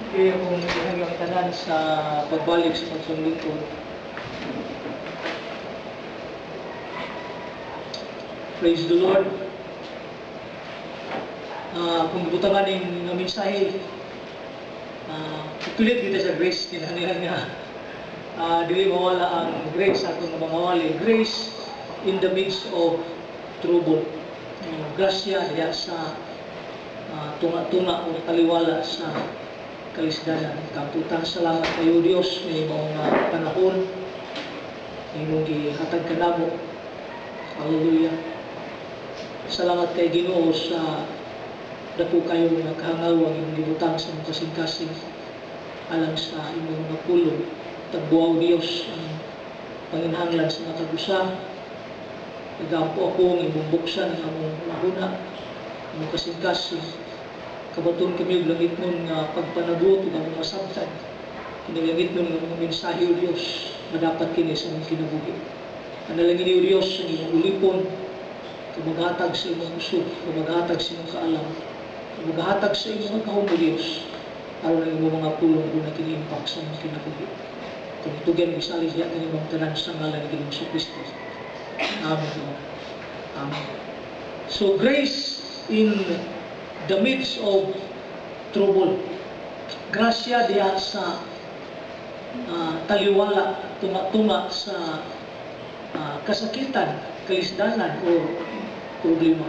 Kaya kung hanggang tanan sa pagbalik sa pagsundot. Praise the Lord. Kung butangan ng mensahe, pilit kita sa grace, kinahanglan nga dili mawala ang grace atong mangawali. Grace in the midst of trouble. Grasya diya sa tunga-tunga o taliwala sa kalisdanan. Kaputang salamat kayo Dios may mga panahon imong gihatag kanamo. Hallelujah. Salamat kay Ginoo sa dako kayo nga kahangaw ang imong gibutang sa mga kasing-kasing alang sa imong mga pulong. Tagbuaw Dios ang panginahanglan sa mga kagusa. Nagampo ako ang imong buksan ang among mahuna, imong kasing-kasing. Kabaton kami og langit nun nga pagpanabuot ug among masabtan. Kinalangit nun nga mga mensahe o Dios madapat kini sa among kinabuhi. Panalangin niyo Dios ang imong ulipon, maghatag sa imong usog, maghatag sa imong kaalam, maghatag sa imong kahom o Dios aron ang imong mga pulong kung nakiniimpak sa imong kinabuhi. Tugtugan mo sa alihya ng imong tanan sa ngalan ng Ginoong Kristo. Amen. Amen. So grace in the midst of trouble. Grasya diya sa taliwala, tunga-tunga sa kasakitan, kalisdanan o problema.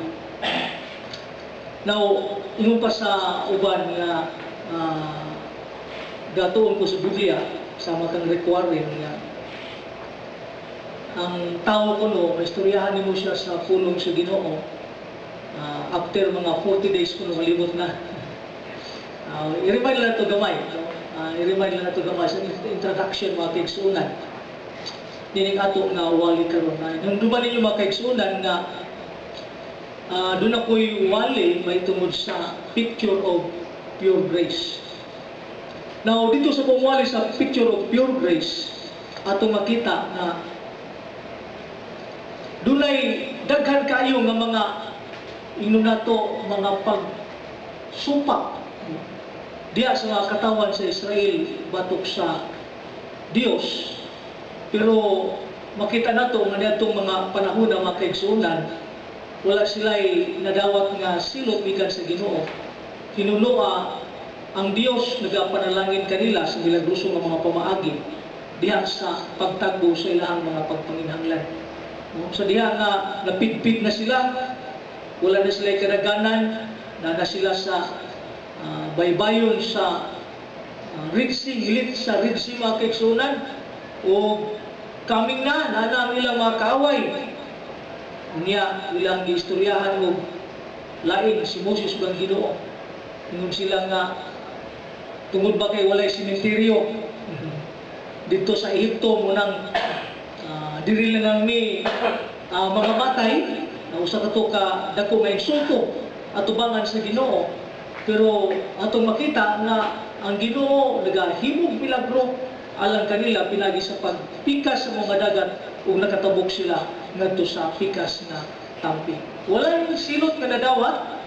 Now, ingon pa sa uban nga gatuon ko sa Biblia sama kang requirement nga ang tao ko no, istoryahan nimo siya sa pulong sa Ginoo. After mga 40 days ko malimot na. I-remind lang ito gamay. I-remind lang ito gamay sa introduction mga kaigsunan. Dinig ato nga wali karon. Nung duman ninyo mga kaigsunan nga doon ako'y wali may tungod sa picture of pure grace. Now, dito sa pumwali sa picture of pure grace, ato makita na dunay daghan kayo nga mga nato mga pagsupak diya sa katawan sa Israel batok sa Dios. Pero makita nato nga niadtong mga panahon ng mga kaigsunan wala sila'y nadawat nga silot gikan sa Ginoo. Hinunua ang Dios nagapanalangin kanila sa milagrosong nga mga pamaagi diha sa pagtagbo sa ilahang mga pagpanginahanglan. Sa diha nga napidpid na sila, wala na sila kadaganan, na sila sa baybayon sa Red Sea, hilit sa Red Sea mga kaigsunan, o kaming na ang ilang mga kaaway. Niya, ilang giistoryahan o lain si Moses bang Ginoo. Ingon sila nga, tungod ba kay walay simenteryo dito sa Ehipto mo nang diri lang mi mga matay na usa ka to ka dako nga insulto atubangan sa Ginoo. Pero atong makita nga ang Ginoo nagahimog milagro alang kanila pinagi sa pagpikas sa mga dagat ug nakatabok sila ngadto sa pikas na tampi. Walang silot nga nadawat,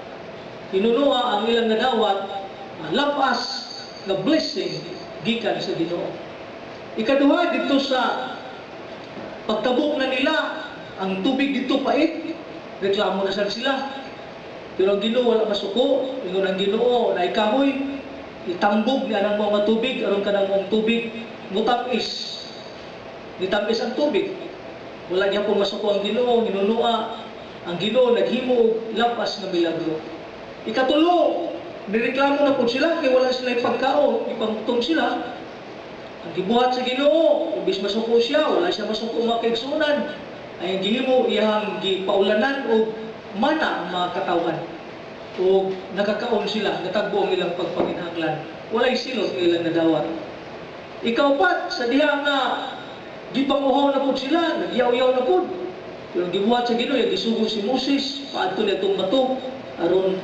hinunua ang ilang nadawat lapas nga blessing gikan sa Ginoo. Ikaduha dito sa pagtabok na nila, ang tubig dito pait, reklamo na sila. Pero ang Ginoo wala masuko, ingon ang Ginoo na ikahoy, itambog ni anang mga tubig, aron kanang mong tubig, mutamis. Nitamis ang tubig. Wala niya po masuko ang Ginoo, hinunua, ang Ginoo naghimo lapas na milagro. Ikatulo, nireklamo na po sila, kaya wala sila ipagkaon, ipangutong sila. Ang gibuhat sa Ginoo, ibis masuko siya, wala siya masuko mga kaigsunan. Ay gihimo iyang gipaulanan o mana ang mga katawan. O nakakaon sila, natagbo ang ilang pagpanginahanglan. Walay silot ng ilang nadawat. Ikaupat, sa diha nga gipanguhaw na po sila, nagyaw-yaw na po. Pero gibuhat sa Ginoo, gisugo si Moses, paadto na itong bato, aron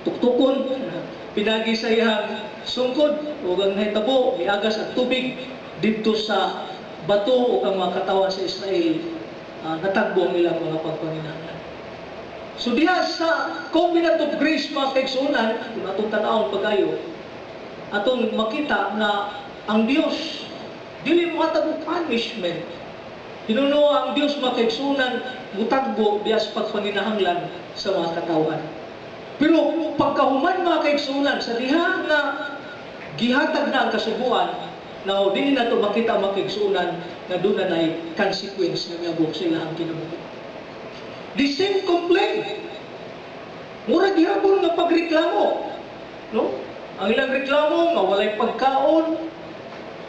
tuktukon, pinagi sa iyang sungkod o ang nahitabo, miagas at tubig dito sa bato o ang mga katawan sa Israel, natagbo ang ilang mga pagpanginahanglan. So diha sa covenant of grace mga kaigsunan, kung atong tanawon pagayo, atong makita na ang Dios dili mohatag og punishment. Hinuno ang Dios makaigsunan mutagbo diya sa pagpanginahanglan sa mga katawan. Pero pagkahuman mga kaigsunan sa diha nga gihatag na ang kasubuan, na dili na to makita makaigsunan na doon na nay consequence nga miabot sa ilahang kinabuhi. The same complaint. Mura gihapon nga pagreklamo, no? Ang ilang reklamo nga walay pagkaon,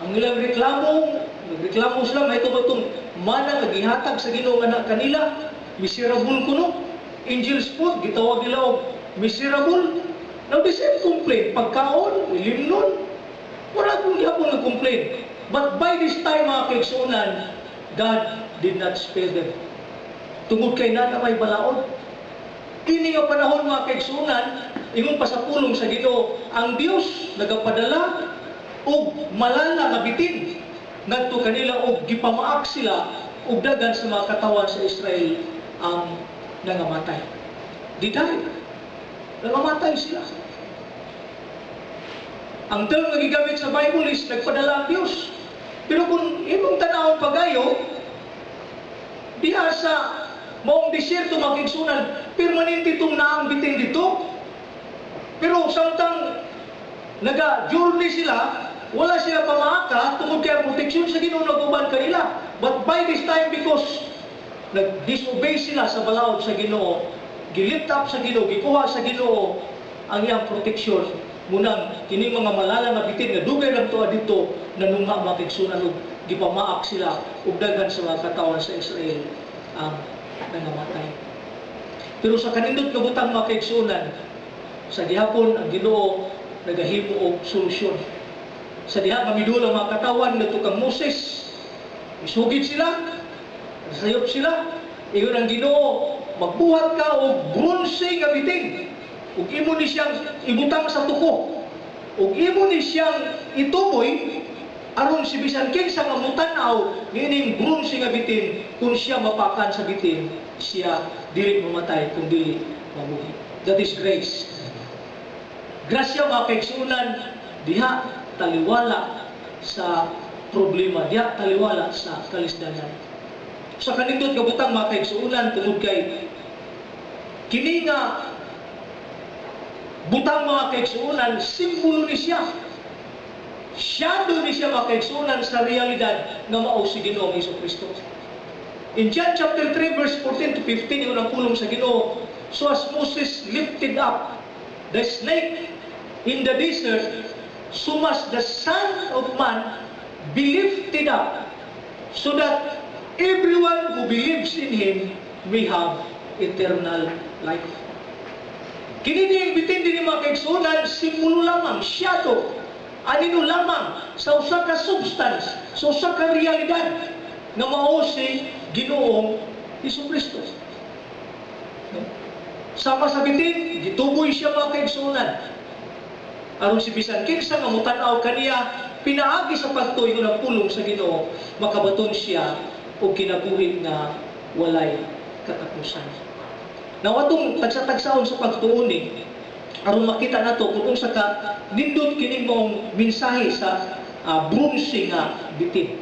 ang ilang reklamo, nagreklamo sila may itong mana nga gihatag sa Ginoo nga kanila, miserable kuno. Angels food gitawag nila og miserable. Now the same complaint, pagkaon, ilimnon, wala kong gihapon nga complaint. But by this time mga kaigsunan, God did not spare them. Tungod kay na may balaod. Kini nga panahon mga kaigsunan, ingon pa sa pulong sa Ginoo, ang Dios nagapadala og malala nga bitin ngadto kanila og gipamaak sila og dagan sa mga katawan sa Israel ang nangamatay. Di dahil nangamatay sila. Ang term nga gigamit sa Bible is nagpadala ang Dios. Pero kung imong tanawon pagayo, diha sa maong desierto makigsunan, permanente itong naang bitin dito. Pero samtang naga-journey sila, wala sila pamaaka tungod kay proteksyon sa Ginoo naguban kanila. But by this time, because nag-disobey sila sa balaod sa Ginoo, gilift up sa Ginoo, gikuha sa Ginoo ang iyang proteksyon, munang kini mga malala nga bitin nga dugay lang tuwa dito nanungha makigsunan og gipamaak sila ug daghan sa mga katawan sa Israel ang nangamatay. Pero sa kanindot nga butang makigsunan, sa gihapon ang Ginoo nagahimo og solusyon. Sa diha nga midula mga katawan ngadto kang Moses, isugid sila, sayop sila, ingon ang Ginoo, magbuhat ka og bronze nga bitin. Ug imo ni siyang ibutang sa tuko. Ug imo ni siyang ituboy aron si bisan kinsa nga mutanaw niining bronze nga bitin, kung siya mapakan sa bitin, siya dili mamatay kung dili mabuhi. That is grace. Grasya mga kaigsunan, diha taliwala sa problema, diha taliwala sa kalisdanan. Sa kanindot nga butang mga kaigsunan tungod kay kini nga butang mga kaigsunan, simbolo ni siya. Shadow ni siya mga kaigsunan sa realidad nga mao si Ginoong Hesukristo. In John chapter 3 verse 14 to 15, yung pulong sa Ginoo, so as Moses lifted up the snake in the desert, so must the Son of Man be lifted up, so that everyone who believes in Him may have eternal life. Kini diyang bitin din mga kaigsunan, simbolo lamang, shadow, anino lamang sa usa ka substance, sa usa ka realidad nga mao si Ginoong Hesukristo. Sama sa bitin, gituboy siya mga kaigsunan. Aron si bisan kinsa nga mutanaw kaniya, pinaagi sa pagtuyo ng pulong sa Ginoo, makabaton siya og kinabuhi nga walay katapusan. Now atong tagsa-tagsaon sa pagtuoni, aron makita nato kung sa ka nindot kining mong mensahe sa bronze nga bitin.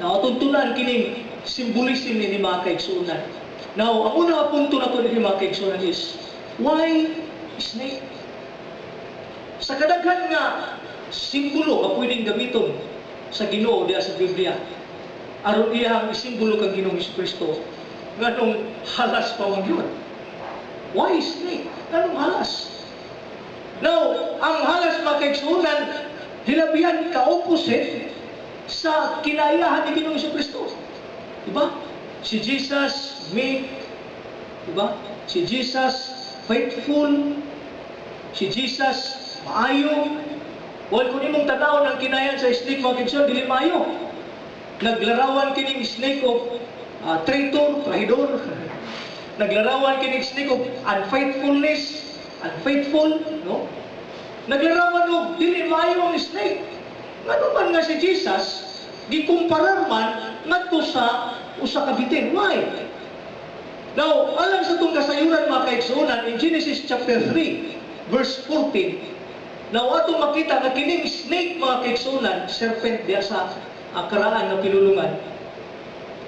Now atong tunan kining symbolism ni mga kaigsunan. Now ang unang punto nato ni mga kaigsunan is, why snake? Sa kadaghan nga simbolo nga pwedeng gamiton sa Ginoo diha sa Biblia, aron iyang isimbolo kang Ginoong Hesukristo, nganong halas pamangyon. Why snake? Nganong halas? Now, ang halas mga kaigsunan, hilabihan ka-opposite sa kinaiyahan ni Ginoong Hesukristo. Diba? Si Jesus meek, diba? Si Jesus faithful, si Jesus maayo. Wal kun imong tanaw ng kinayan sa snake mga kaigsunan, dili maayo. Naglarawan kining snake of traitor, trahidor. Naglarawan kining snake of unfaithfulness, unfaithful, no? Naglarawan og dili maayo ang snake. Ngano man nga si Jesus gikumparar man ngadto sa usa ka bitin. Why? Now, alam sa itong kasayuran mga kaigsunan, in Genesis chapter 3, verse 14, Now ato makita nga kining snake mga kaigsunan, serpent diya sa karaan nga pinulungan.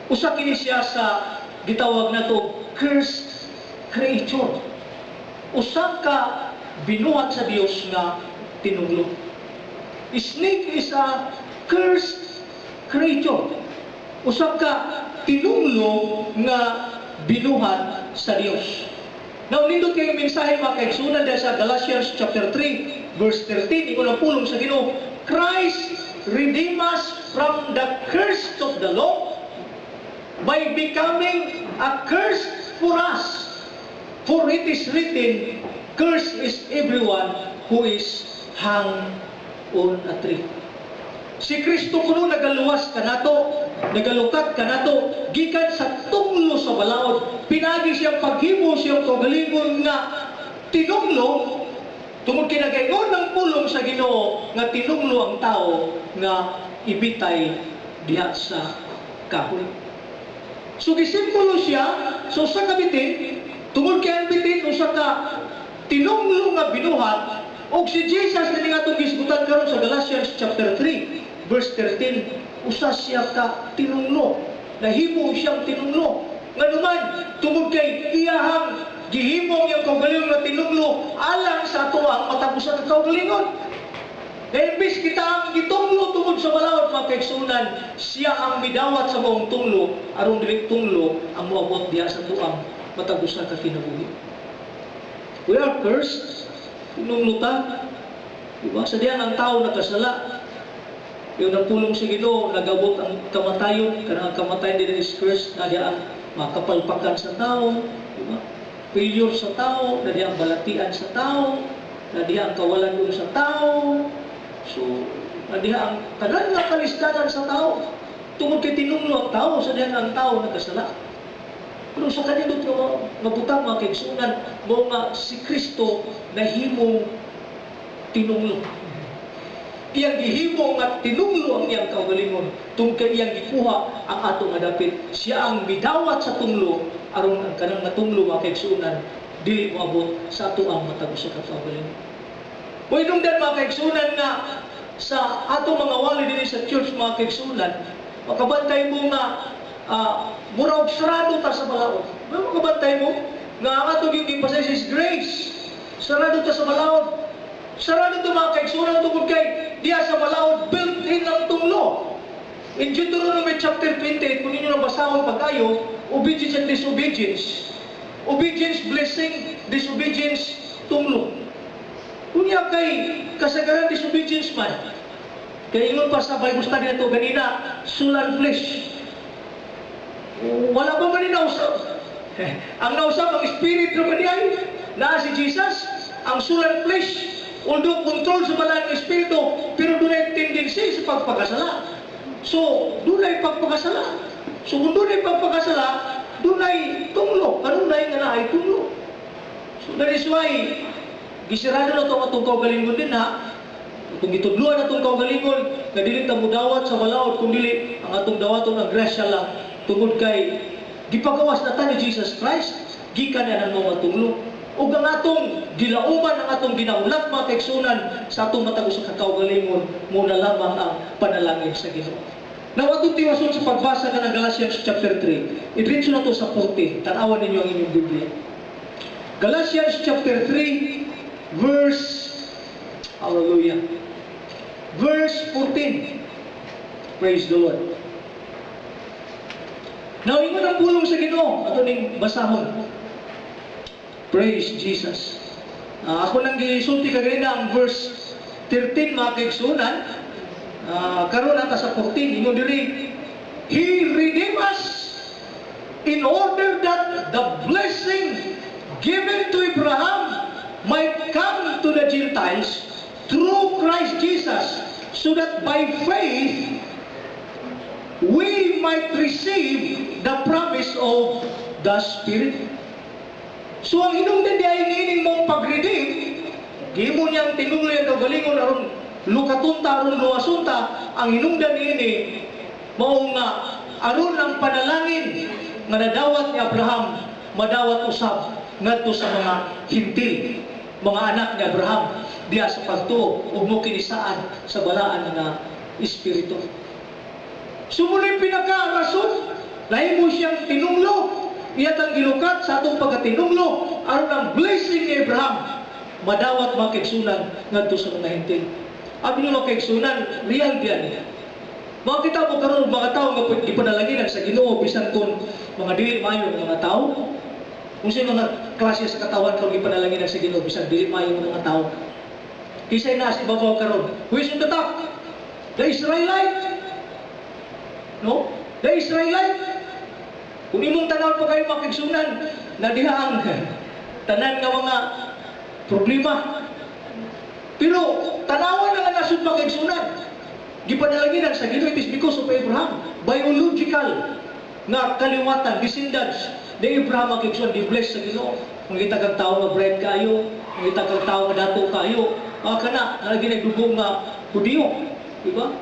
Usa kini siya sa gitawag nato cursed creature. Usa ka binuhat sa Dios nga tinuglo. Snake is a cursed creature. Usa ka tinuglo nga binuhat sa Dios. Now, nindot kayong mensahe mga kaigsunan dahil sa Galatians chapter 3, verse 13, ikaw na pulong sa Ginoo, Christ redeemed us from the curse of the law by becoming a curse for us. For it is written, cursed is everyone who is hung on a tree. Si Kristo kuno nagaluwas kanato, nagalukat kanato, gikan sa tunglo sa balaod. Pinagi siyang paghimo siyang kaugalingon nga tinunglo, tungod kinagaingon ng pulong sa Ginoo nga tinunglo ang tao nga ibitay diha sa kahoy. So gisimbolo siya, so sa kabitin, tungod kay ang bitin usa ka tinunglo nga binuhat, og si Jesus na nga itong gisgutan karon sa Galatians chapter 3, verse 13, usa siya ka tinunglo, nahimo siyang tinunglo. Nga naman, tungod kay iyahang gihimo niyang kaugalingon nga tinunglo, alang sa ato ang matapusan ng kaugalingon. Dahil bis kita ang gitunglo tungod sa balaod mga kaigsunan, siya ang midawat sa maong tunglo, aron dili tunglo ang moabot diha sa tuang matapusan ka kinabuhi. We are cursed. Tinunglo ta. Diba? Sa diyan ang tao nakasala. Yung nagpulong sa Ginoo, nagabot ang kamatayon, kanang kamatayon din is cursed, na diyan ang makapalpakan sa tao, diba? Failure sa tao, na diyan ang balatian sa tao, na diyan ang kawalan doon sa tao. So, na diyan ang tanan nga kalistanan sa tao. Tungod kay tinunglo ang tao, sa diyan ang tao nakasala. Pero sa kanya doon mabutang mga kaigsunan, mo nga si Kristo nahimong tinunglo. Iyang gihimo nga tinunglo ang iyang kaugalingon, tungkol kay iyang gikuha ang atong adapit. Siya ang midawat sa tunglo, aron ang kanang natunglo mga kaigsunan, dili moabot sa ato ang matagos sa kaugalingon. Pwedong din mga kaigsunan nga sa atong mga wali din sa church mga kaigsunan, makabantay mo nga murag sarado ta sa balaod. Makabantay mo nga ang atong yung emphasis is grace. Sarado ta sa balaod. Sarado ito mga kaigsunan tungkol kay diya sa balaod built-in ang tunglo. In Deuteronomy chapter 28, kung ninyo nabasahon pag-ayo, obedience and disobedience. Obedience, blessing, disobedience, tunglo. Kunya kay kasagaran disobedience man. Kaya ingon pa sa Bible study na ito ganina, soul and flesh. Wala pa man nausap. Ang nausap, ang spirit naman yan. Na si Jesus, ang soul and flesh. Although control sa balang espiritu, pero doon ay tendency sa pagpakasala. So, doon ay pagpakasala. So, kung doon ay pagpakasala, doon ay tunglo. Karoon na nga na ay tunglo. So, that is why, gisirado na itong kaugalingon din ha. Itong itudluan na itong kaugalingon, na dili ta mo dawat sa balaod, kung dili ang atong dawaton ang grasya lang, tungod kay, gipagawas na ta ni Jesus Christ, gikan na ng mga tunglo. O ang atong gilauman, ang atong ginaulat mga kaigsunan sa atong matagos sa kaugalingon, muna lamang ang panalangin sa Ginoo. Now, atong tiwason sa pagbasa ka ng Galatians chapter 3. Idritso na to sa 14. Tanawan ninyo ang inyong Biblia. Galatians chapter 3, verse, hallelujah, verse 14. Praise the Lord. Now, ingon ang pulong sa Ginoo, ato ning basahon. Praise Jesus. Ako lang gisulti kagaya ang verse 13 mga kaigsunan. Karon ata sa 14, ingon diri, He redeemed us in order that the blessing given to Abraham might come to the Gentiles through Christ Jesus, so that by faith we might receive the promise of the Spirit. So ang hinungdan di ay nining mong pag-redeem, gimo niyang tinunglo yung kaugalingon aron lukatunta, aron luwasunta, ang hinungdan niini, mao nga, aron ang panalangin nga nadawat ni Abraham, madawat usab ngadto sa mga hintil, mga anak ni Abraham. diya sa pagtuo ug mo kinisaan sa balaan nga espiritu. Sumuli pinaka-rason, nahimo siyang tinunglo, iyatang gilukat sa atong pagkatinunglo, aron ang blessing ni Abraham, madawat mga kaigsunan ngadto sa mga hintil. Abi mga kaigsunan, real diyan niya. Makita mo karon mga tao nga ipanalangin sa Ginoo bisan kun mga dili maayo nga mga tao. Kung sa mga klase sa katawan karon ipanalangin sa Ginoo bisan dili maayo nga mga tao. Kisay na si babaw karon. Who is in the top? The Israelite. No? The Israelite. Kung imong tanaw pa kayo makigsunan, na diha ang tanan nga mga problema. Pero tanawan na nga nasud makigsunan. Gipadalaginan sa Ginoo, it is because of Abraham. Biological nga kaliwatan, descendants ni Abraham makigsunan, di-bless sa Ginoo. Mangita kang tao nga bread kayo, mangita kang tao nga dato kayo, kana, nalagi na dugong nga Hudiyo. Diba?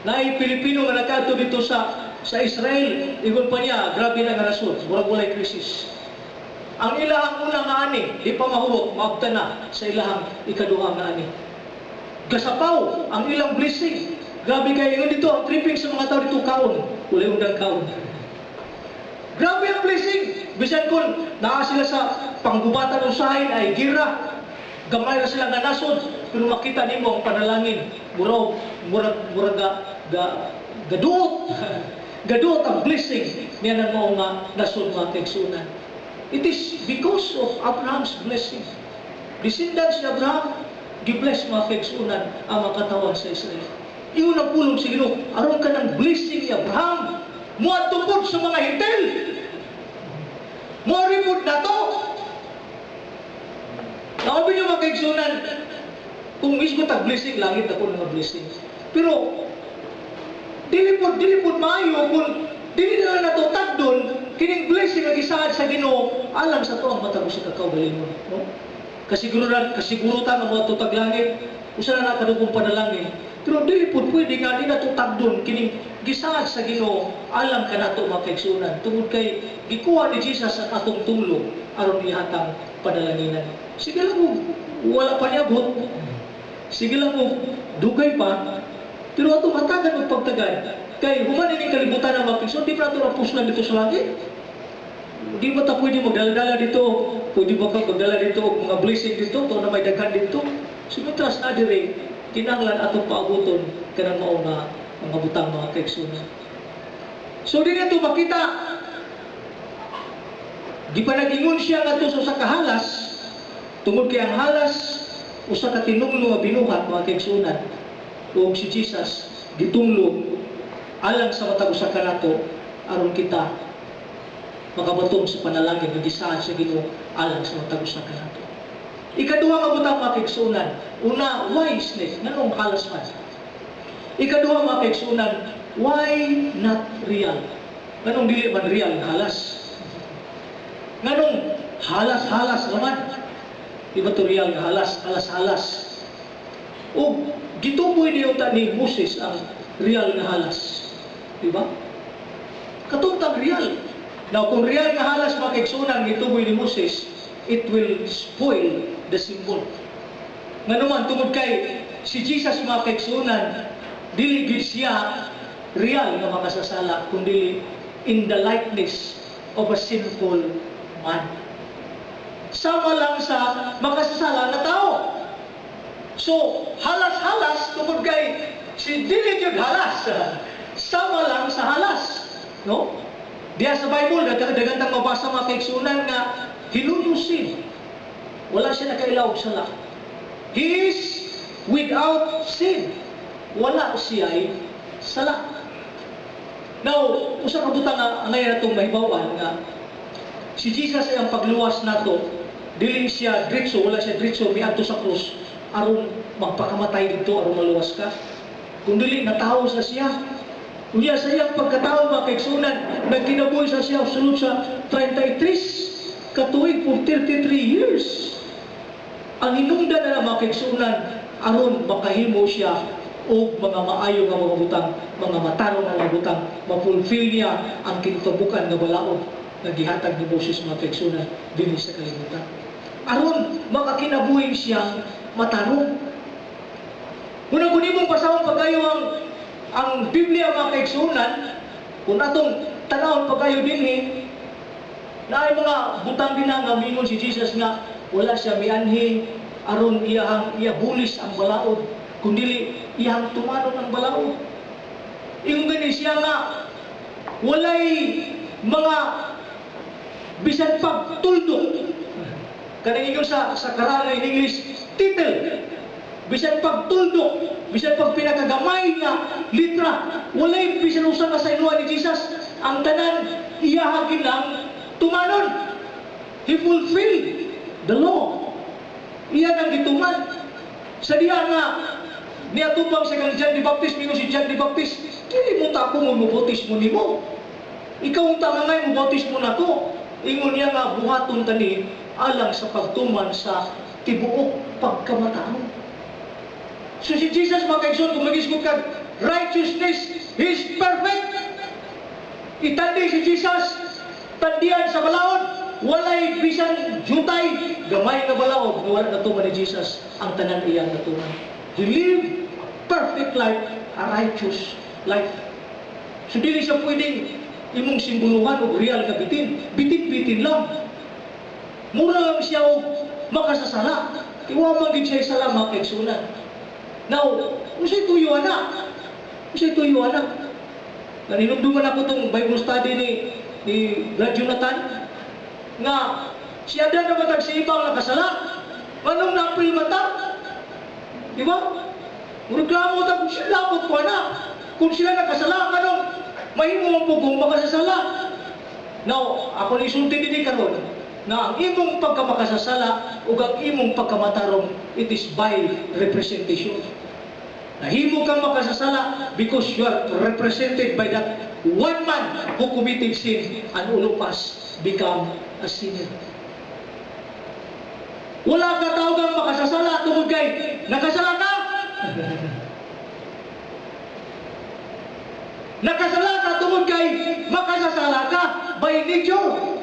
Naay Pilipino nga nagkadto dito sa Israel, igon pa niya, grabe na nga rason, murag walay krisis. Ang ilahang unang nga ani, di pa mahuwag, maabta na sa ilahang ikaduhang nga ani. Gasapaw ang ilang blessing. Grabe kayo nga dito, ang tripping sa mga tao dito kaon, walay undang kaon. Grabe ang blessing. Bisan kun naa sila sa panggubatan usahin ay gira. Gamay na sila nga nasod, pero makita nimo ang panalangin, murag gaduot. Gaduot ang blessing niya na mao nga nasod mga kaigsunan. It is because of Abraham's blessing. Descendants ni Abraham, gi-bless mga kaigsunan ang mga katawan sa Israel. Iyon ang pulong sa Ginoo, aron ka ng blessing ni Abraham, muad tungkol sa mga hintil. Moripod na to. Naobi niyo mga kaigsunan, kung mismo tag-blessing, langit ako ng blessing. Pero, dilipod maayo, kung dili na natutag doon, kining blessing ang isaad sa Ginoo, alam sa to ang matag sa kakaubalin mo. No? Kasigurutan ang mga tutag langit, usa na nakadugong panalangin. Pero dili po pwede nga, di natutag doon, kining gisaad sa Ginoo, alam ka na to mga kaigsunan. Tungod kay, gikuha ni Jesus ang atong tulong, aron ihatang panalanginan. Sige lang mo, wala pa niabot. Sige lang mo, dugay pa. Pero ato matagan o pagtagan. Kay humanin yung kalibutan ng mga kaigsunan, di pa nato napuslan dito sa langit. Di ba ta pwede magdala-dala dito? Pwede ba ka magdala dito? Mga blessing dito? Ito na may daghan dito? Sumitras na dire, kinanglan atong paabuton kanang mao nga mga butang mga kaigsunan. So di na ito makita, di pa nag-ingon siya nga sa kahalas, tungod kay ang halas, usa ka tinunglo nga binuhat mga kaigsunan, o si Jesus, gitunglo, alang sa matag usa ka nato, aron kita makabatong sa panalangin nga gisaad sa Ginoo alang sa matag usa ka nato. Ikaduha nga butang mga kaigsunan, una, why snake? Nganong halas man? Ikaduha mga kaigsunan, why not real? Nganong dili man real ang halas? Nganong halas-halas naman? Di ba ito real nga halas? Halas-halas. O gituboy niyo ta ni Moses ang real nga halas. Di ba? Katuntang real. Now, kung real nga halas mga kaigsunan gituboy ni Moses, it will spoil the symbol. Nga naman, tungod kay si Jesus mga kaigsunan, dili gid siya real nga makasasala, kundi in the likeness of a sinful man. Sama lang sa makasasala na tao. So, halas-halas, tungod kay si dili gid halas. Sama lang sa halas. No? Diya sa Bible, dagantang mabasa mga kaigsunan nga hinunusin. Wala siya nakailaw sa lahat. He is without sin. Wala siya ay sala. Now, usa ka butang nga ngayon natong mahibawan nga si Jesus ay ang pagluwas nato, dili siya diretso, wala siya diretso miadto sa krus aron magpakamatay dito aron maluwas ka. Kung dili natawo sa siya. Unya sa iyang pagkatao mga kaigsunan, nagkinabuhi sa siya sulod sa 33 katuig for 33 years. Ang hinungdan na mga kaigsunan aron makahimo siya o mga maayo nga mga butang, mga matarong nga mga butang, mapulfill niya ang kintubukan nga balaod na gihatag ni Moses mga kaigsunan dinhi sa kalibutan. aron makakinabuhi siyang matarong. Kung imong pasahon pagayo ang Biblia mga kaigsunan, kung atong tanawon pagayo dinhi, na ay mga butang dinanga mingon si Jesus nga wala siya mianhi aron iya bulis ang balaod, kundi iyang tumanon ang balaod. Ingon gani siya nga walay mga bisan pagtuldok. Kanang ingon sa karangan in English, title. Bisan pagtuldok, bisan pag pinakagamay nga litra, walay bisan usa ka sa inuha ni Jesus. Ang tanan iyahagin lang tumanon. He fulfilled the law. Iyan ang gituman. Sa diya nga niya tupang sa kang John the Baptist, mingo si John the Baptist, dili mo ta ako mo bautismo nimo. Ikaw ang tama ngay mo bautismo na to. Ingon niya nga buhaton tani alang sa pagtuman sa tibuok pagkamataon. So si Jesus makaigsoon kung mag-isgot ka, righteousness is perfect. Itandi si Jesus, tandian sa balaod, walay bisan jutay, gamay na balaod, wala natuman ni Jesus ang tanan iyang natuman. He lived perfect life, a righteous life. So dili siya pwedeng imong simboluhan o real ka bitin. Bitin-bitin lang. Mura lang siya o makasasala. Iwamang din siya sala mga kaigsunan. Now, usay tuyo anak. Usay tuyo anak. Naninumduman ako itong Bible study ni Brad Jonathan nga siya na namatag sa ibang nakasala. Anong napil mata? Di ba? Reklamo ta kung sila lapot ko anak. Kung sila nakasala, anong mahimo mo po kung makasasala. Now, ako ni sulti din karon na ang imong pagkamakasasala ug ang imong pagkamatarong, it is by representation. Nahimo kang makasasala because you are represented by that one man who committed sin and all of us become a sinner. Wala ka tao kang makasasala tungod kay nakasala ka. Nakasala ka tungod kay makasasala ka by nature.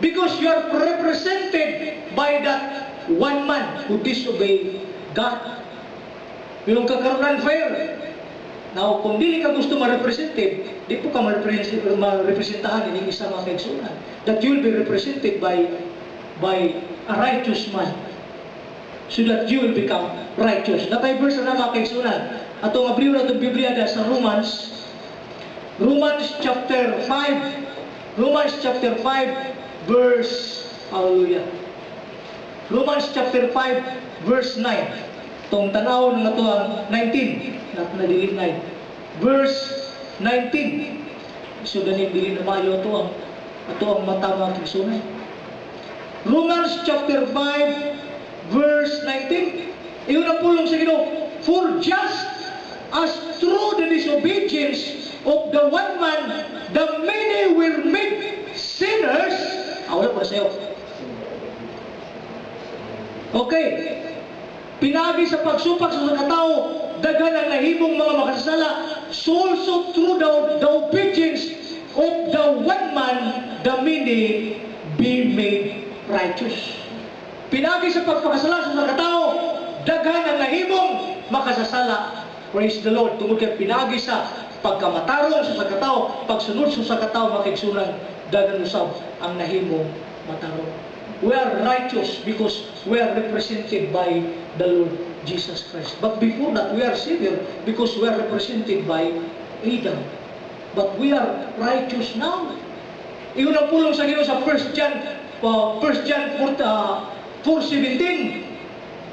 Because you are represented by that one man who disobeyed God. Yung kakaroon fair. Now, kung dili ka gusto ma-represented, di po ka ma-representahan ng isang mga kaigsunan. That you will be represented by a righteous man. So that you will become righteous. Natay verse na mga kaigsunan. Atong abriw na itong Biblia sa Romans chapter 5. Romans chapter 5 verse, hallelujah. Romans chapter 5 verse 9. Itong tanaw na ito ang 19. Nadilig 9. Verse 19. So ganyan bilin na mayo ito ang matama kisunan. Romans chapter 5 verse 19. Iyon ang pulong sa Ginoo. For just as through the disobedience of the one man, the many were made sinners. Wala pa sa'yo. Okay. Pinagi sa pagsupak sa katao, daghan ang nahimong mga makasasala. So also through the obedience of the one man, the many be made righteous. Pinagi sa pagpakasala sa katao, daghan ang nahimong makasasala. Praise the Lord. Tungkol kay pinagi sa pagkamatarong sa katao, pagsunod sa katao makigsunan, daghan usab ang nahimong matarong. We are righteous because we are represented by the Lord Jesus Christ. But before that, we are sinner because we are represented by Adam. But we are righteous now. Iyon ang pulong sa Ginoo sa 1 John 4:17.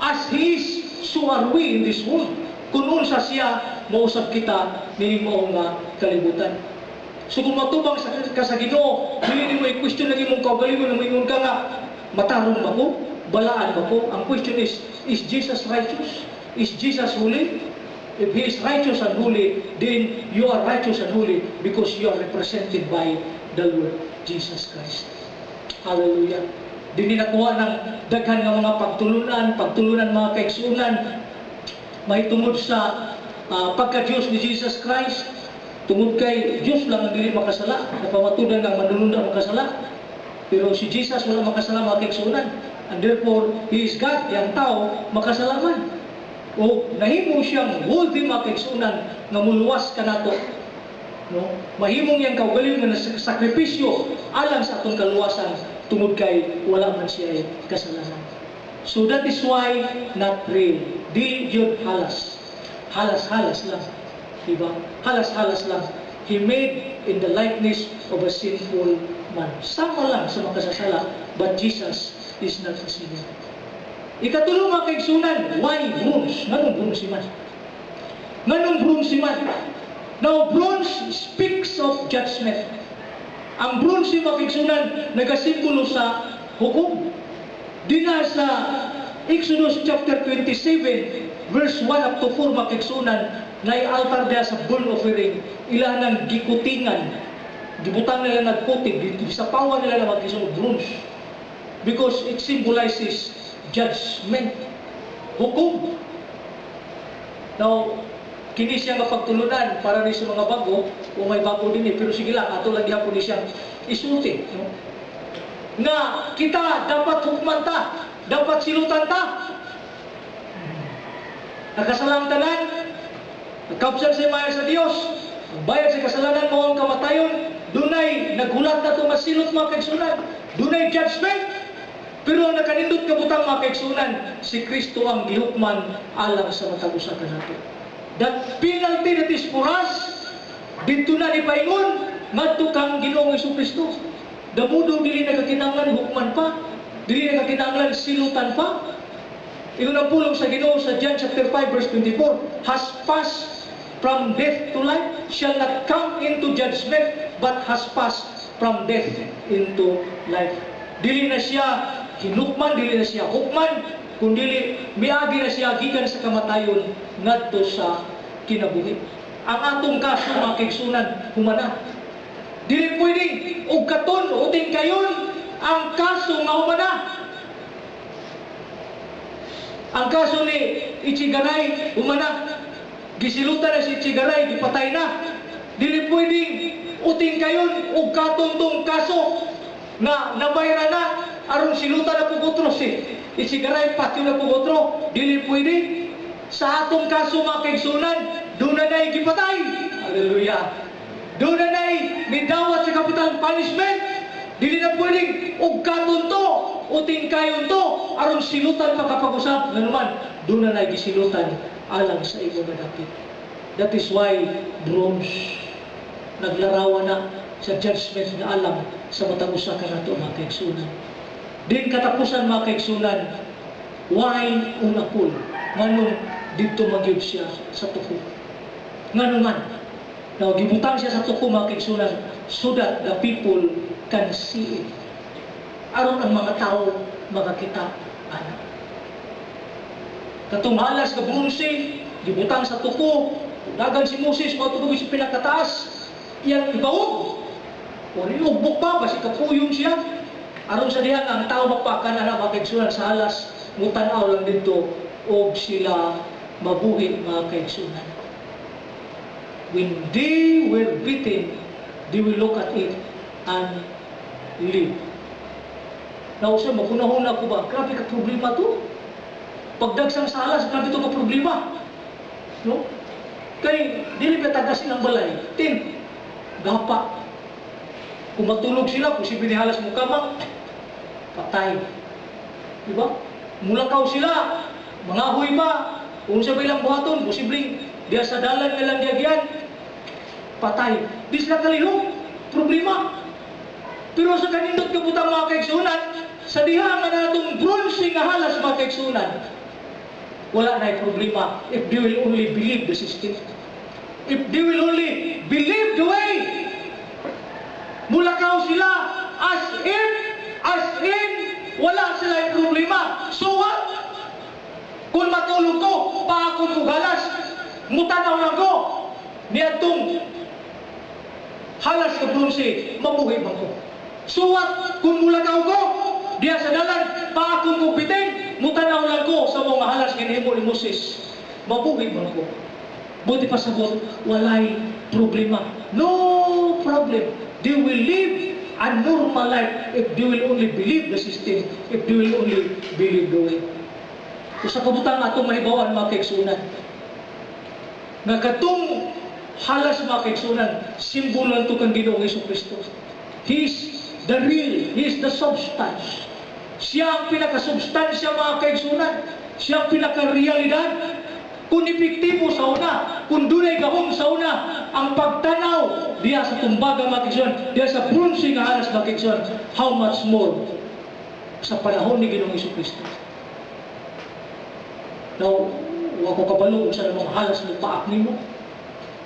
As He is, so are we in this world. Kung unsa siya, mausap kita ni mo nga kalibutan. So kung matubang ka sa Ginoo, dili mo i-question lagi mong kaugalingon, ingon ka nga, matarong ba ko? Balaan ba ko? Ang question is Jesus righteous? Is Jesus holy? If He is righteous and holy, then you are righteous and holy because you are represented by the Lord Jesus Christ. Hallelujah. Dili nakuha ng daghan nga mga pagtulunan mga kaigsunan, mahitungod sa pagka-Diyos ni Jesus Christ. Tungod kay Diyos lang ang dili makasala, napamatudan ng manununda makasala. Pero si Jesus wala makasala mga kaigsunan. And therefore, He is God, yang tao, makasalaman. O nahimo siyang worthy makaigsunan nga muluwas ka nato. No? Mahimong yang kaugaling nga sakripisyo alang sa atong kaluwasan tungod kay wala man siya kasalanan. So that is why not real. Di yun halas. Halas-halas lang. Diba? Halas-halas lang. He made in the likeness of a sinful man. Sama lang sa makasasala, but Jesus is not a sinner. Ikatulo mga kaigsunan, why bronze? Nganong bronze man? Nganong bronze man? Now, bronze speaks of judgment. Ang bronze mga kaigsunan, nagasimbolo sa hukom. Dina sa Exodus chapter 27, verse 1 up to 4 mga kaigsunan, na altar diya sa burnt offering, ilan ng gikutingan, gibutang nila nagputig, sa pawan nila na magkisunog bronze. Because it symbolizes judgment, hukom. Now, kini siya nga pagtulunan para ni sa mga bago, o may bago din pero sige lang, ato lang yapon ni siyang isulti. No? Nga, kita dapat hukman ta, dapat silutan ta. Nakasalang tanan, nagkapsal sa maya sa Dios, ang bayad sa kasalanan mo ang kamatayon, dunay naghulat na ito masilot mga kaigsunan, dunay judgment. Pero ang nakanindot kabutang mga kaigsunan, si Kristo ang gihukman alang sa matagusa ka nato. That penalty that is for us, dito na ni paingon, ngadto kang Ginoong Jesucristo. Damudo dili nagakinanglan hukman pa, dili nagakinanglan silutan pa. Ingon ang pulong sa Ginoo sa John chapter 5 verse 24, has passed from death to life, shall not come into judgment, but has passed from death into life. Dili na siya hinukman, dili na siya hukman, kundi miagi na siya gikan sa kamatayon ngadto sa kinabuhi. Ang atong kaso mga kaigsunan humana. Dili pwedeng og katon o ting kayon ang kaso nga humana. Ang kaso ni Ichigaray humana. Gisilutan na si Ichigaray, gipatay na. Dili pwedeng uting kayon og katon tong kaso na nabayra na aron silutan na pugotro si Ichigaray patyo na pugotro. Dili pwede. Sa atong kaso mga kaigsunan, doon na na'y gipatay. Hallelujah. Doon na na'y midawat sa capital punishment. Dili na pwedeng og katon to, uting kayon to, aron silutan makapag-usap. Nga naman, doon na na'y gisilutan alang sa imo nga dapit. That is why bronze naglarawan na sa judgment nga alam sa matang usa ka nato mga kaigsunan. Din katapusan mga kaigsunan, why unakul? Nganong dito magyud siya sa tuko? Ngano man, now gibutang siya sa tuko mga kaigsunan so that the people can see it. Aron ang mga tao makakita ana. Katong malas ka bronze, gibutang sa tuko, dagan si Moses mo tuko sa pinakataas, iyang ibawog. O nilugbok pa, basi kapuyong siya. Aron sa diyan, ang tao mapakan na mga kaigsunan sa halas, mutanaw lang dito, o sila mabuhi mga kaigsunan. When they were beaten, they will look at it and live. Now, siya, makunahuna ko ba? Grabe ka problema to. Pagdagsang sa halas, grabe to ka problema. No? Kaya, dili ba tagasin ang balay? Gapa. Kung matulog sila, posible halas mo kamang, patay. Diba? Mulakaw sila, mangahoy pa, kung sa bilang buhaton, posibleng diya sa dalan nilang diagyan, patay. Di sila kalihok, problema. Pero sa kanindot kabutang mga kaigsunan, sa diha nga na itong bronze nga halas mga kaigsunan, wala na yung problema if they will only believe the system. If they will only believe the way, mulakaw sila as in wala sila yung problema. So what? Kung matulog ko, paakon ko galas, mutanaw lang ko, niyatong halas ka bronze, mabuhay ba ko? So what? Kung mulakaw ko, diya sa dalan, paakon ko bitin, mutanaw lang ko sa mga halas ginihimo ni Moses, mabuhay ba ko? Buti pa sabot, walay problema. No problem. They will live a normal life if they will only believe the system if they will only believe the way. Kung sa kabutang atong mahibawan mga kaigsunan, nga katong halas mga kaigsunan, simbolo ito kang Ginoong Jesucristo. He is the real, He is the substance. Siya ang pinaka-substansya mga kaigsunan. Siya ang pinaka-realidad. Kung epektibo sa una, kung dunay gahom sa una, ang pagtanaw diya sa tumbaga mga kaigsunan, diya sa bronze nga halas mga kaigsunan, how much more sa panahon ni Ginoong Jesucristo. Now, wako kabalo sa namang halas ng paak nimo.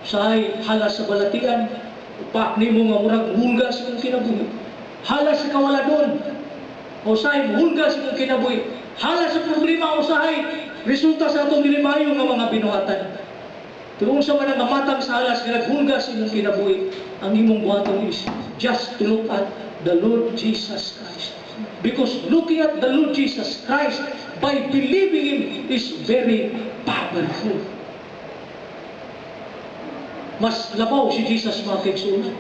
Sahay halas sa balatian, paak nimo nga murag hulgas ng kinabuhi. Halas sa kawaladon, o sahay hulgas ng kinabuhi. Halas sa problema o sahay resulta sa atong dilimayo nga mga binuhatan. Pero sa man nga matang sa halas nga naghulgas ng kinabuhi, ang imong buhaton is just to look at the Lord Jesus Christ. Because looking at the Lord Jesus Christ by believing Him is very powerful. Mas labaw si Jesus mga kaigsunan.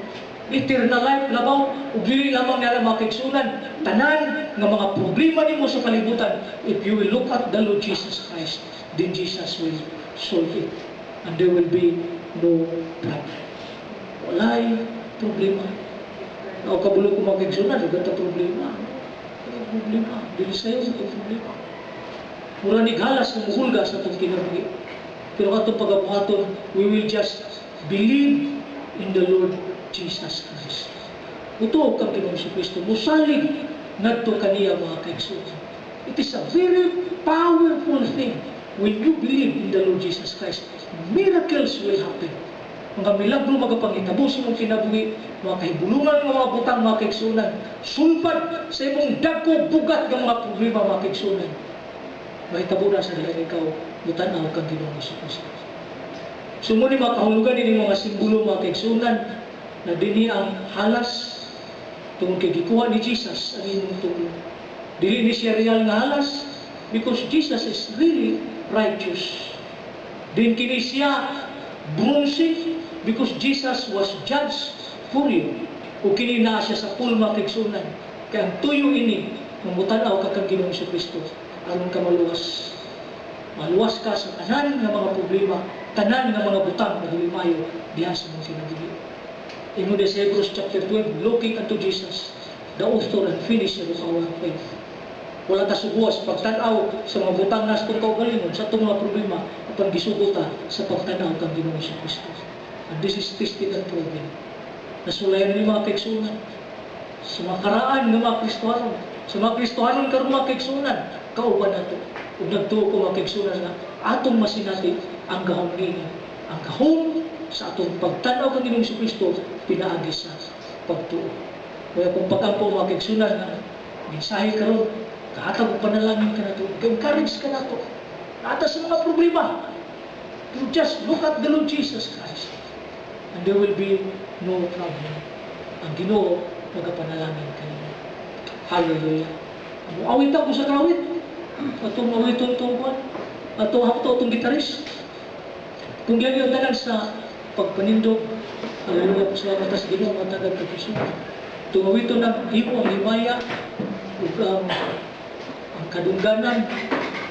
Eternal life labaw, ug dili lamang nila mga kaigsunan. Tanan nga mga problema nimo sa kalibutan, if you will look at the Lord Jesus Christ, then Jesus will solve it. And there will be no problem. Walay problema. O kabulog ko mga kaigsunan, ugata problema. Problema, dili sayo sa problema. Mura ni halas ng hulga sa itong kinabuhi. Pero katong pagabuhaton, we will just believe in the Lord Jesus Christ. Ito kang Ginoong Jesucristo, musalig ngadto kaniya mga kaigsunan. It is a very powerful thing when you believe in the Lord Jesus Christ. Miracles will happen. Mga milagro magapangitabo sa imong kinabuhi, mga kahibulungan ng mga butang mga kaigsunan, sulpad sa imong dagko bugat ng mga problema mga kaigsunan. Mahitabo na sa dahil ikaw, butanaw kang Ginoong Jesucristo. Sumuni mga kahulugan din mga simbolo mga kaigsunan na dini ang halas tungkol kay gikuha ni Jesus ang inyong tulong. Dili ni siya real nga halas because Jesus is really righteous. Din kini siya bronze because Jesus was judged for you. O kini na siya sa pulma kaigsunan. Kaya ang tuyo ini, mamutanaw ka kang Ginoong Jesucristo, aron ka maluwas. Maluwas ka sa tanan ng mga problema, tanan ng mga butang na hulimayo diha sa mga kinabuhi. Ingon sa Hebrews chapter 12, looking unto Jesus, the author and finisher of our faith. Wala ta subuas pagtanaw sa mga butang nas itong kaugalingon, sa itong mga problema, upang gisuguta sa pagtanaw kang Ginoong Jesucristo. And this is tested and proven. Nasulayan ni mga kaigsunan, sa mga karaan ng mga Kristohanon, sa mga Kristohanon karon mga kaigsunan, kauban nato. Ug nagtuo ko mga kaigsunan na atong masinati ang gahom nini. Ang gahom sa atong pagtanaw kang Ginoong Jesucristo pinaagi sa pagtuo. Kaya kung pag-ampo mga kaigsunan na mensahe karon, kahatag og panalangin ka nato, encourage ka nato. Ata sa mga problema, you just look at the Lord Jesus Christ and there will be no problem. Ang Ginoo magapanalangin kanimo. Hallelujah. Awit ako sa kawit. Atong mawiton tungkol. Atong gitaris. Kung ganyan yung tanan sa pagpanindog, hallelujah po salamat sa Ginoo nga tagal ka Kristo. Tumawiton ng imo ang himaya ug ang kadungganan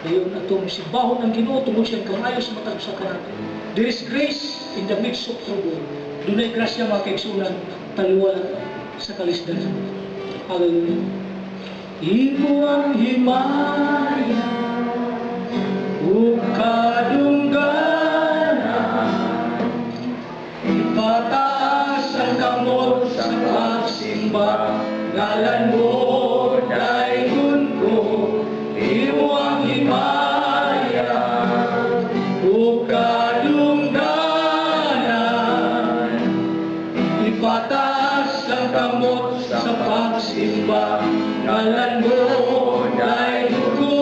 dayon atong simbahon ng Ginoo tungod siyang kamayo sa matag sa kanato. There is grace in the midst of trouble. Dunay grasya mga kaigsunan taliwala sa kalisdanan. Hallelujah. Imo ang himaya ug kadungganan, ipataas ang kamot sa pagsimba, ngalan mo dayon ko. Imo ang himaya ug kadungganan, ipataas ang kamot sa pagsimba, ngalan mo dayon ko.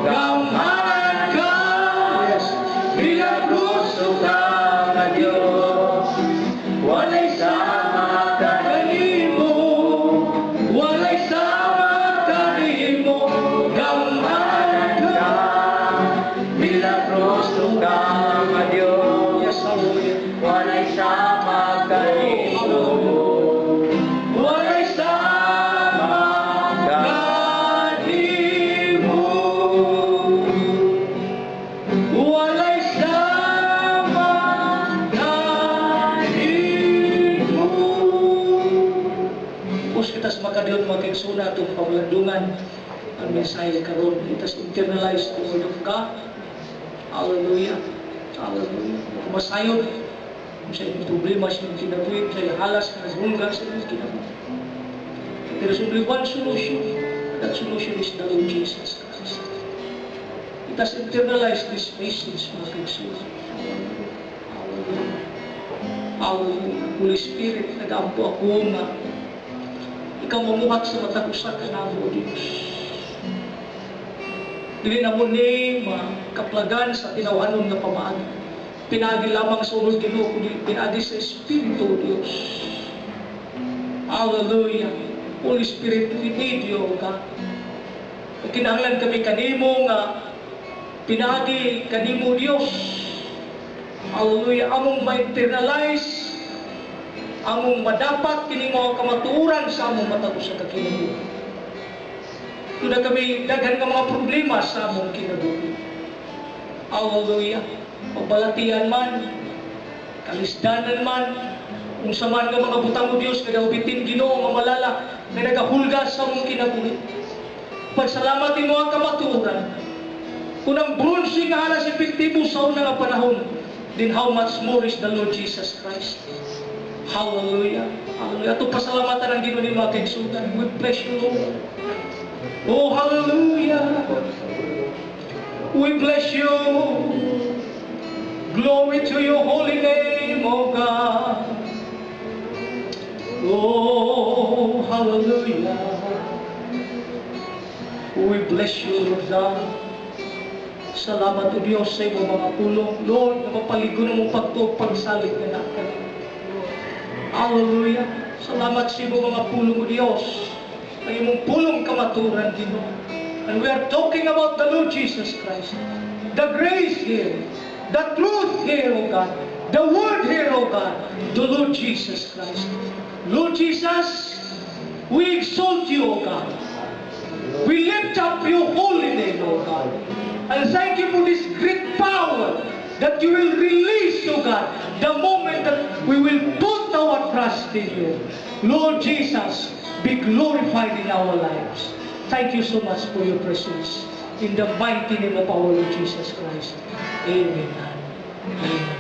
Gamanan ka, milagroso ka na Diyos. Walay sama kanimo, walay sama kanimo. Gamanan ka, milagroso ka na Diyos. Yes, hallelujah. Walay sama kanimo, walay sama kanimo. ng mga kaigsoon atong pamalandungan ang mensahe karon. It has internalized the word of God. Hallelujah. Hallelujah. Kumasayod sa inyong problema sa inyong kinabuhi, sa inyong halas na naghulga sa inyong kinabuhi. There is only one solution. That solution is the Lord Jesus Christ. It has internalized this message, mga kaigsoon. Hallelujah. Hallelujah. Holy Spirit, nag-ampo ako nga ikaw mamuhat sa mata ko sa kanamo, Diyos. Dili na mo ni kaplagan sa tinawanon nga pamaagi. Pinagi lamang sa ulog Ginoo, kundi pinagi sa Espiritu, Diyos. Hallelujah. Holy Spirit, we need you, God. Kinahanglan kami kanimo nga pinagi kanimo, Diyos. Hallelujah. Among ma-internalize, among madapat kini mga kamatuoran sa among matag sa kinabuhi. Tuna kami daghan nga mga problema sa among kinabuhi. Hallelujah. Pagbalatian man, kalisdanan man, kung sa man nga mga butang mo Diyos, nagahubitin Ginoo nga malala, na nagahulga sa among kinabuhi. Pagsalamat mo ang kamatuoran. Kung ang bronze nga halas epektibo sa unang panahon, then how much more is the Lord Jesus Christ? Hallelujah. Hallelujah. Ito pasalamatan ang Ginoo ni mga kaigsunan. We bless you, Lord. Oh, hallelujah. We bless you. Glory to your holy name, oh God. Oh, hallelujah. We bless you, Lord God. Salamat o Diyos sa iyong mga pulong. Lord, na mapaligo na mong pagsalig na natin. Hallelujah. Salamat sa iyong mga pulong o Diyos. Ang iyong pulong kamaturan, Ginoo. And we are talking about the Lord Jesus Christ. The grace here. The truth here, O God. The word here, O God. The Lord Jesus Christ. Lord Jesus, we exalt you, O God. We lift up your holy name, O God. And thank you for this great power that you will release, O God, the moment that we will put our trust in you. Lord Jesus, be glorified in our lives. Thank you so much for your presence. In the mighty name of our Lord Jesus Christ. Amen. Amen.